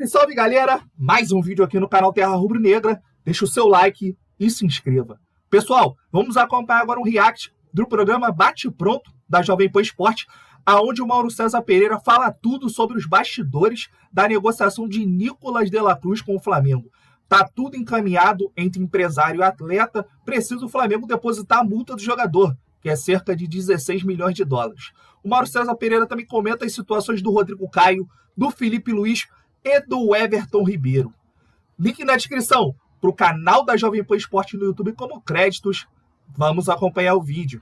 Salve, salve, galera! Mais um vídeo aqui no canal Terra Rubro-Negra. Deixa o seu like e se inscreva. Pessoal, vamos acompanhar agora um react do programa Bate Pronto da Jovem Pan Esporte, aonde o Mauro César Pereira fala tudo sobre os bastidores da negociação de Nicolás de la Cruz com o Flamengo. Tá tudo encaminhado entre empresário e atleta. Precisa o Flamengo depositar a multa do jogador, que é cerca de 16 milhões de dólares. O Mauro César Pereira também comenta as situações do Rodrigo Caio, do Felipe Luiz e do Everton Ribeiro. Link na descrição para o canal da Jovem Pan Esporte no YouTube como créditos. Vamos acompanhar o vídeo.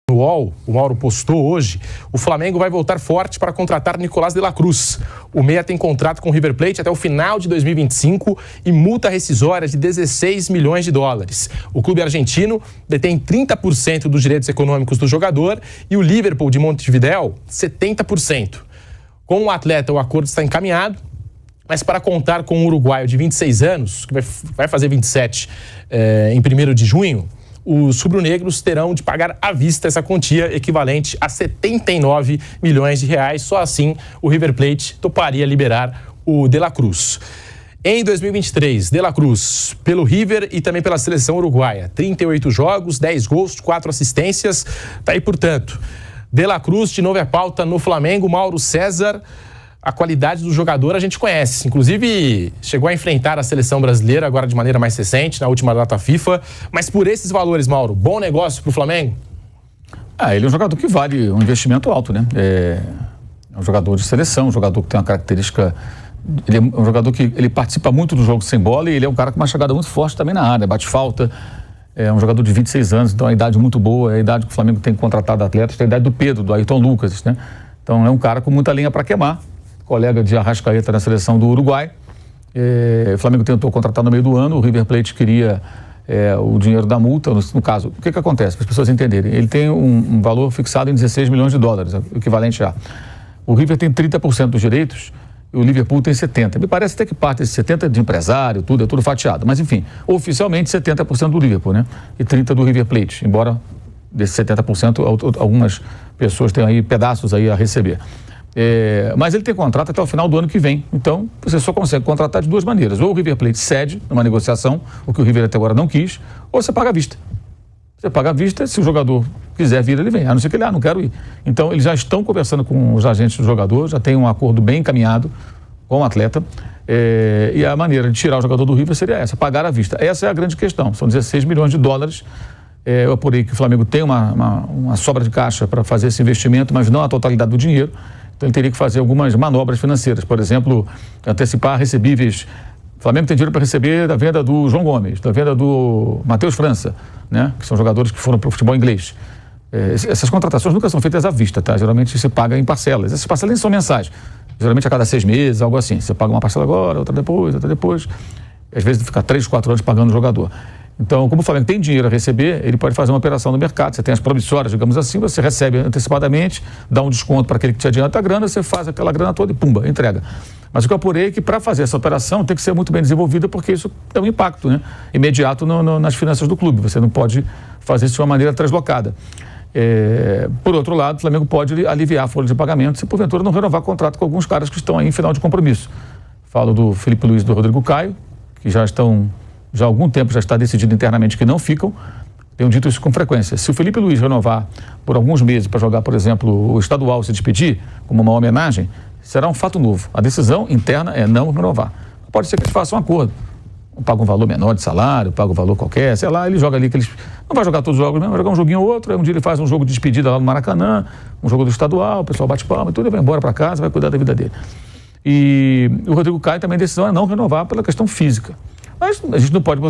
No UOL, o Mauro postou hoje, o Flamengo vai voltar forte para contratar Nicolás de la Cruz. O meia tem contrato com o River Plate até o final de 2025 e multa rescisória de 16 milhões de dólares. O clube argentino detém 30% dos direitos econômicos do jogador e o Liverpool de Montevidéu, 70%. Com o atleta, o acordo está encaminhado, mas para contar com um uruguaio de 26 anos, que vai fazer 27 em 1º de junho, os rubro-negros terão de pagar à vista essa quantia equivalente a 79 milhões de reais. Só assim o River Plate toparia liberar o De la Cruz. Em 2023, De la Cruz, pelo River e também pela seleção uruguaia, 38 jogos, 10 gols, 4 assistências. Tá aí, portanto, De la Cruz de novo é pauta no Flamengo. Mauro César, a qualidade do jogador a gente conhece. Inclusive, chegou a enfrentar a seleção brasileira agora de maneira mais recente, na última data FIFA. Mas por esses valores, Mauro, bom negócio para o Flamengo? Ele é um jogador que vale um investimento alto, né? É um jogador de seleção, um jogador que tem uma característica... Ele é um jogador que ele participa muito do jogo sem bola e ele é um cara com uma chegada muito forte também na área, bate falta. É um jogador de 26 anos, então é uma idade muito boa, é a idade que o Flamengo tem contratado atletas, tem a idade do Pedro, do Ayrton Lucas, né? Então é um cara com muita lenha para queimar. Colega de Arrascaeta na seleção do Uruguai. O Flamengo tentou contratar no meio do ano, o River Plate queria o dinheiro da multa. No caso, o que acontece? Para as pessoas entenderem, ele tem um valor fixado em 16 milhões de dólares, o equivalente a... O River tem 30% dos direitos e o Liverpool tem 70%. Me parece até que parte desses 70% de empresário, é tudo fatiado. Mas, enfim, oficialmente 70% do Liverpool, né? E 30% do River Plate, embora desses 70% algumas pessoas tenham aí pedaços aí a receber. Mas ele tem contrato até o final do ano que vem. Então, você só consegue contratar de duas maneiras. Ou o River Plate cede numa negociação, o que o River até agora não quis, ou você paga à vista. Você paga à vista, se o jogador quiser vir, ele vem. A não ser que ele, não quero ir. Então, eles já estão conversando com os agentes do jogador, já tem um acordo bem encaminhado com o atleta. E a maneira de tirar o jogador do River seria essa, pagar à vista. Essa é a grande questão. São 16 milhões de dólares. Eu apurei que o Flamengo tem uma sobra de caixa para fazer esse investimento, mas não a totalidade do dinheiro. Então, ele teria que fazer algumas manobras financeiras, por exemplo, antecipar recebíveis. O Flamengo tem dinheiro para receber da venda do João Gomes, da venda do Matheus França, né? Que são jogadores que foram para o futebol inglês. Essas contratações nunca são feitas à vista, tá? Geralmente se paga em parcelas. Essas parcelas nem são mensais. Geralmente a cada 6 meses, algo assim. Você paga uma parcela agora, outra depois. Às vezes fica 3, 4 anos pagando o jogador. Então, como o Flamengo tem dinheiro a receber, ele pode fazer uma operação no mercado. Você tem as promissórias, digamos assim, você recebe antecipadamente, dá um desconto para aquele que te adianta a grana, você faz aquela grana toda e pumba, entrega. Mas o que eu apurei é que para fazer essa operação tem que ser muito bem desenvolvida, porque isso tem um impacto, né, imediato nas finanças do clube. Você não pode fazer isso de uma maneira translocada. Por outro lado, o Flamengo pode aliviar a folha de pagamento se porventura não renovar contrato com alguns caras que estão aí em final de compromisso. Falo do Felipe Luiz e do Rodrigo Caio, que já há algum tempo já está decidido internamente que não ficam. Tenho dito isso com frequência. Se o Felipe Luiz renovar por alguns meses para jogar, por exemplo, o estadual, se despedir, como uma homenagem, será um fato novo. A decisão interna é não renovar. Pode ser que eles façam um acordo. Paga um valor menor de salário, paga um valor qualquer, sei lá, ele joga ali, não vai jogar todos os jogos, não, vai jogar um joguinho ou outro, aí um dia ele faz um jogo de despedida lá no Maracanã, um jogo do estadual, o pessoal bate palma e tudo, ele vai embora para casa, vai cuidar da vida dele. E o Rodrigo Caio também a decisão é não renovar pela questão física. Mas a gente não pode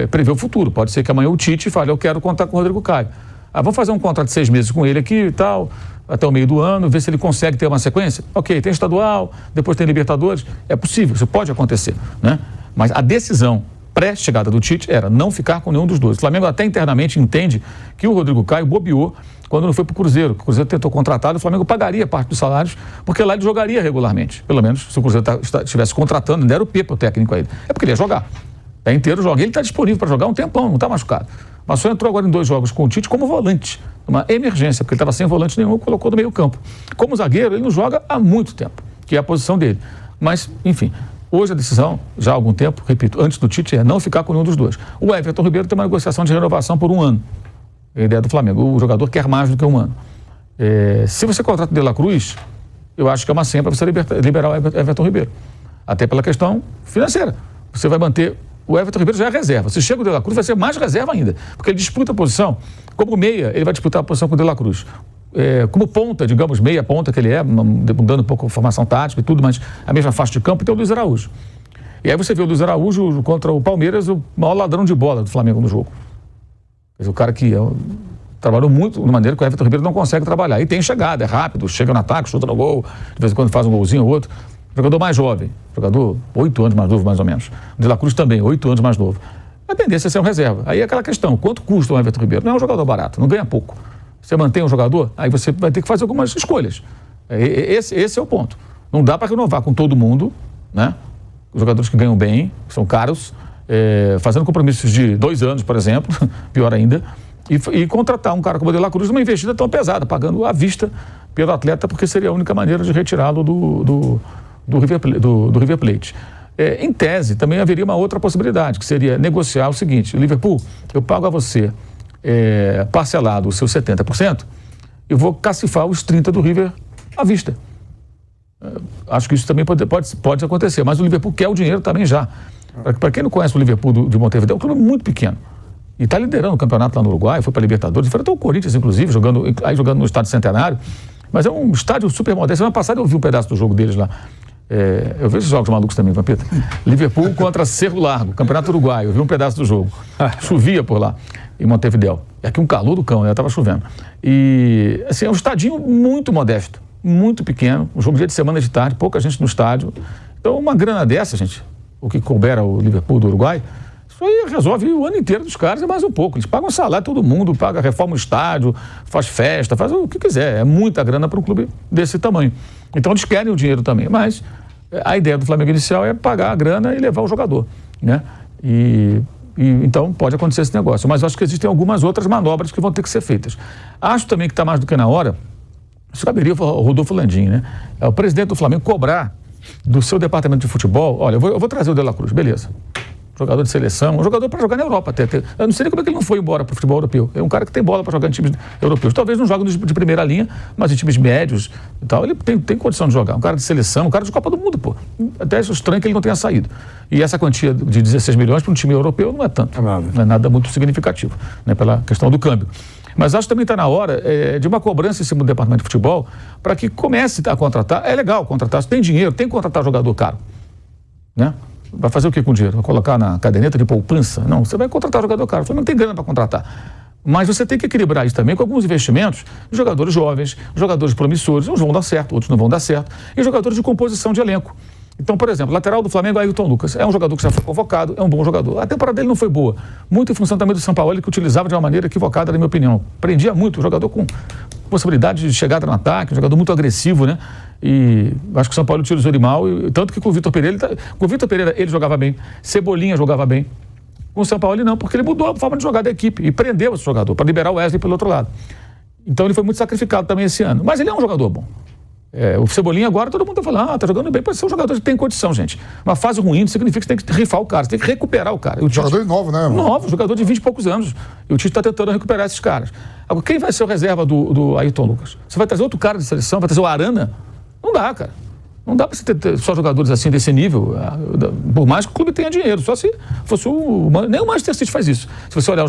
prever o futuro. Pode ser que amanhã o Tite fale, eu quero contar com o Rodrigo Caio. Vamos fazer um contrato de 6 meses com ele aqui e tal, até o meio do ano, ver se ele consegue ter uma sequência. Ok, tem estadual, depois tem Libertadores. É possível, isso pode acontecer, né? Mas a decisão pré-chegada do Tite era não ficar com nenhum dos dois. O Flamengo até internamente entende que o Rodrigo Caio bobeou quando não foi para o Cruzeiro. O Cruzeiro tentou contratado, o Flamengo pagaria parte dos salários, porque lá ele jogaria regularmente. Pelo menos, se o Cruzeiro estivesse contratando, ainda era o P para o técnico a ele. É porque ele ia jogar. É inteiro joga. Ele está disponível para jogar um tempão, não está machucado. Mas só entrou agora em 2 jogos com o Tite como volante. Uma emergência, porque ele estava sem volante nenhum, colocou no meio campo. Como zagueiro, ele não joga há muito tempo, que é a posição dele. Mas, enfim, Hoje a decisão, já há algum tempo, repito, antes do Tite, é não ficar com nenhum dos dois. O Everton Ribeiro tem uma negociação de renovação por 1 ano. É a ideia do Flamengo. O jogador quer mais do que 1 ano. Se você contrata o De La Cruz, eu acho que é uma senha para você liberar o Everton Ribeiro. Até pela questão financeira. Você vai manter... O Everton Ribeiro já é reserva. Se chega o De La Cruz, vai ser mais reserva ainda. Porque ele disputa a posição. Como meia, ele vai disputar a posição com o De La Cruz. Como ponta, digamos, meia ponta que ele é, mudando um pouco a formação tática e tudo, mas a mesma faixa de campo, tem o Luiz Araújo. E aí você vê o Luiz Araújo contra o Palmeiras, o maior ladrão de bola do Flamengo no jogo. Quer dizer, o cara que trabalhou muito de maneira que o Everton Ribeiro não consegue trabalhar. E tem chegada, é rápido, chega no ataque, chuta no gol, de vez em quando faz um golzinho ou outro. Jogador mais jovem, jogador 8 anos mais novo, mais ou menos. O De La Cruz também, 8 anos mais novo. A tendência é ser um reserva. Aí é aquela questão, quanto custa o Everton Ribeiro? Não é um jogador barato, não ganha pouco. Você mantém um jogador, aí você vai ter que fazer algumas escolhas. Esse é o ponto. Não dá para renovar com todo mundo, né? Os jogadores que ganham bem, são caros, fazendo compromissos de 2 anos, por exemplo, pior ainda, e contratar um cara como o De La Cruz numa investida tão pesada, pagando à vista pelo atleta, porque seria a única maneira de retirá-lo do River Plate. Em tese, também haveria uma outra possibilidade, que seria negociar o seguinte: Liverpool, eu pago a você parcelado os seus 70%, eu vou cacifar os 30% do River à vista. Acho que isso também pode acontecer, mas o Liverpool quer o dinheiro também já. Para quem não conhece o Liverpool de Montevideo, é um clube muito pequeno. E está liderando o campeonato lá no Uruguai, foi para a Libertadores, foi até o Corinthians, inclusive, jogando no Estádio Centenário. Mas é um estádio super modesto. Semana passada eu vi um pedaço do jogo deles lá. Eu vejo jogos malucos também, Vampeta. Liverpool contra Cerro Largo, Campeonato Uruguai. Eu vi um pedaço do jogo. Chovia por lá, em Montevideo. E aqui um calor do cão, né? Estava chovendo. E, assim, é um estadinho muito modesto, muito pequeno. Um jogo dia de semana de tarde, pouca gente no estádio. Então, uma grana dessa, gente, o que couber ao Liverpool do Uruguai, isso aí resolve o ano inteiro dos caras e mais um pouco. Eles pagam salário, todo mundo paga, reforma o estádio, faz festa, faz o que quiser. É muita grana para um clube desse tamanho. Então eles querem o dinheiro também, mas a ideia do Flamengo inicial é pagar a grana e levar o jogador, né? Então pode acontecer esse negócio. Mas eu acho que existem algumas outras manobras que vão ter que ser feitas. Acho também que está mais do que na hora, isso caberia ao Rodolfo Landim, né? É o presidente do Flamengo cobrar do seu departamento de futebol: olha, eu vou trazer o De La Cruz, beleza. Jogador de seleção, um jogador para jogar na Europa até. Eu não sei nem como é que ele não foi embora para o futebol europeu. É um cara que tem bola para jogar em times europeus. Talvez não jogue de primeira linha, mas em times médios e tal, ele tem condição de jogar. Um cara de seleção, um cara de Copa do Mundo, pô. Até é estranho que ele não tenha saído. E essa quantia de 16 milhões para um time europeu não é tanto. Não é nada muito significativo, né, pela questão do câmbio. Mas acho que também está na hora de uma cobrança em cima do departamento de futebol para que comece a contratar. É legal contratar, se tem dinheiro, tem que contratar jogador caro, né? Vai fazer o que com o dinheiro? Vai colocar na caderneta de poupança? Não, você vai contratar jogador caro. Você não tem grana para contratar. Mas você tem que equilibrar isso também com alguns investimentos de jogadores jovens, jogadores promissores. Uns vão dar certo, outros não vão dar certo. E jogadores de composição de elenco. Então, por exemplo, lateral do Flamengo, Ailton Lucas. É um jogador que já foi convocado, é um bom jogador. A temporada dele não foi boa. Muito em função também do São Paulo, que utilizava de uma maneira equivocada, na minha opinião. Prendia muito, um jogador com possibilidade de chegada no ataque, um jogador muito agressivo, né? E acho que o São Paulo utilizou ele mal, tanto que com o Vitor Pereira, ele jogava bem, Cebolinha jogava bem. Com o São Paulo ele não, porque ele mudou a forma de jogar da equipe e prendeu esse jogador para liberar o Wesley pelo outro lado. Então ele foi muito sacrificado também esse ano. Mas ele é um jogador bom. O Cebolinha agora, todo mundo está falando, tá jogando bem, pode ser um jogador que tem condição, gente. Uma fase ruim não significa que você tem que rifar o cara, você tem que recuperar o cara. Jogador novo, né, mano? Novo, jogador de 20 e poucos anos. E o Tite está tentando recuperar esses caras. Agora, quem vai ser o reserva do Ailton Lucas? Você vai trazer outro cara de seleção, vai trazer o Arana? Não dá, cara. Não dá para você ter só jogadores assim desse nível, por mais que o clube tenha dinheiro. Só se fosse nem o Manchester City faz isso. Se você olhar...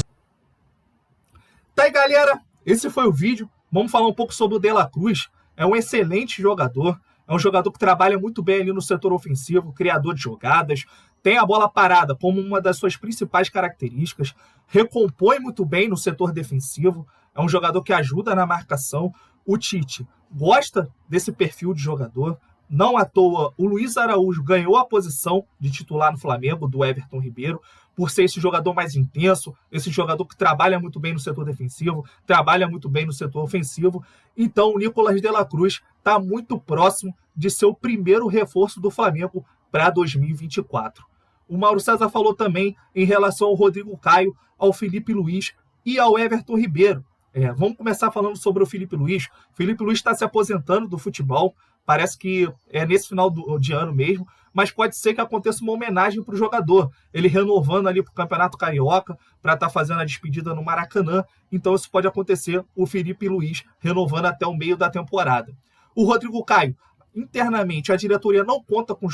Tá aí, galera. Esse foi o vídeo. Vamos falar um pouco sobre o De La Cruz. É um excelente jogador. É um jogador que trabalha muito bem ali no setor ofensivo, criador de jogadas, tem a bola parada como uma das suas principais características, recompõe muito bem no setor defensivo, é um jogador que ajuda na marcação. O Tite gosta desse perfil de jogador. Não à toa, o Luiz Araújo ganhou a posição de titular no Flamengo, do Everton Ribeiro, por ser esse jogador mais intenso, esse jogador que trabalha muito bem no setor defensivo, trabalha muito bem no setor ofensivo. Então o Nicolás De La Cruz está muito próximo de ser o primeiro reforço do Flamengo para 2024. O Mauro César falou também em relação ao Rodrigo Caio, ao Felipe Luiz e ao Everton Ribeiro. Vamos começar falando sobre o Felipe Luiz. O Felipe Luiz está se aposentando do futebol, parece que é nesse final de ano mesmo, mas pode ser que aconteça uma homenagem para o jogador, ele renovando ali para o Campeonato Carioca, para estar fazendo a despedida no Maracanã. Então isso pode acontecer, o Felipe Luiz renovando até o meio da temporada. O Rodrigo Caio, internamente, a diretoria não conta com o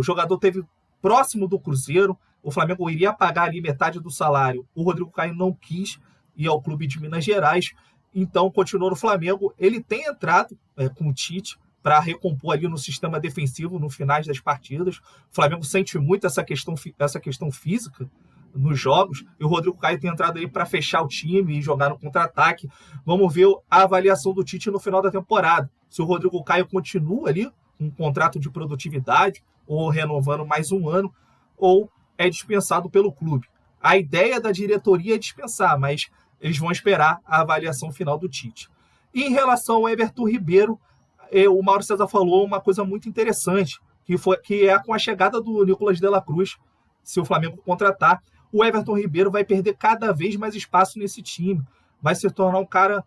jogador teve próximo do Cruzeiro, o Flamengo iria pagar ali metade do salário, o Rodrigo Caio não quis ir ao clube de Minas Gerais, então continuou no Flamengo. Ele tem entrado com o Tite para recompor ali no sistema defensivo no finais das partidas. O Flamengo sente muito essa questão física nos jogos, e o Rodrigo Caio tem entrado ali para fechar o time e jogar no contra-ataque. Vamos ver a avaliação do Tite no final da temporada, se o Rodrigo Caio continua ali com um contrato de produtividade, ou renovando mais um ano, ou é dispensado pelo clube. A ideia da diretoria é dispensar, mas eles vão esperar a avaliação final do Tite. E em relação ao Everton Ribeiro, o Mauro César falou uma coisa muito interessante, que é com a chegada do Nicolas de la Cruz, se o Flamengo contratar, o Everton Ribeiro vai perder cada vez mais espaço nesse time, vai se tornar um cara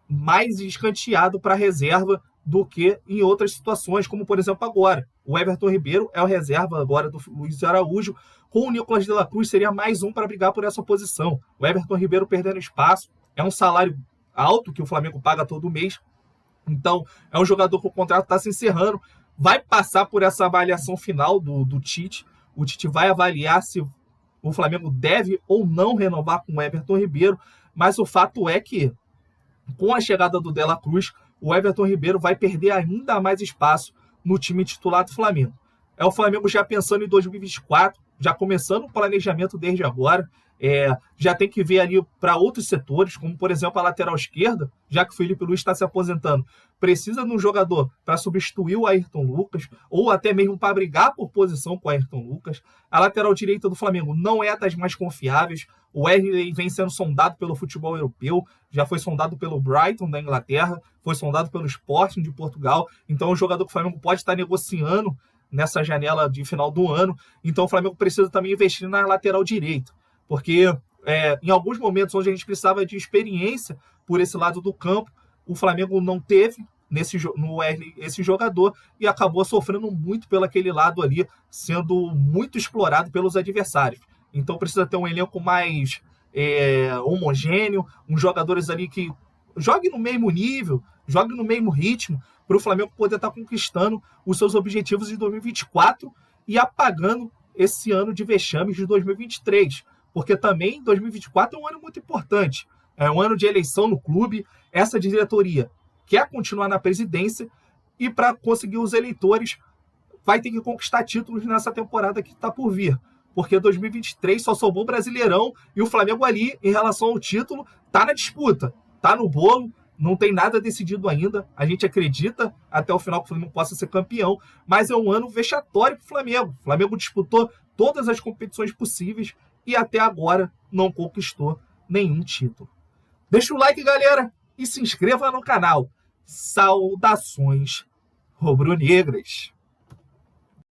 mais escanteado para a reserva do que em outras situações, como por exemplo agora. O Everton Ribeiro é o reserva agora do Luiz Araújo, com o Nicolas de la Cruz seria mais um para brigar por essa posição. O Everton Ribeiro perdendo espaço, é um salário alto que o Flamengo paga todo mês, então é um jogador que o contrato está se encerrando, vai passar por essa avaliação final do Tite. O Tite vai avaliar se o Flamengo deve ou não renovar com o Everton Ribeiro, mas o fato é que, com a chegada do De La Cruz, o Everton Ribeiro vai perder ainda mais espaço no time titular do Flamengo. É o Flamengo já pensando em 2024, já começando o planejamento desde agora, já tem que ver ali para outros setores, como por exemplo a lateral esquerda, já que o Felipe Luiz está se aposentando, precisa de um jogador para substituir o Ayrton Lucas, ou até mesmo para brigar por posição com o Ayrton Lucas. A lateral direita do Flamengo não é das mais confiáveis, o Wesley vem sendo sondado pelo futebol europeu, já foi sondado pelo Brighton da Inglaterra, foi sondado pelo Sporting de Portugal, então é um jogador que o Flamengo pode estar negociando nessa janela de final do ano, então o Flamengo precisa também investir na lateral direita, porque em alguns momentos onde a gente precisava de experiência por esse lado do campo, o Flamengo não teve esse jogador e acabou sofrendo muito pelo aquele lado ali, sendo muito explorado pelos adversários. Então precisa ter um elenco mais homogêneo, uns jogadores ali que joguem no mesmo nível, joguem no mesmo ritmo, para o Flamengo poder estar conquistando os seus objetivos de 2024 e apagando esse ano de vexames de 2023. Porque também 2024 é um ano muito importante. É um ano de eleição no clube. Essa diretoria quer continuar na presidência e para conseguir os eleitores vai ter que conquistar títulos nessa temporada que está por vir. Porque 2023 só sobrou o Brasileirão e o Flamengo ali, em relação ao título, está na disputa, está no bolo, não tem nada decidido ainda. A gente acredita até o final que o Flamengo possa ser campeão, mas é um ano vexatório para o Flamengo. O Flamengo disputou todas as competições possíveis e até agora não conquistou nenhum título. Deixa o like, galera, e se inscreva no canal. Saudações rubro-negras!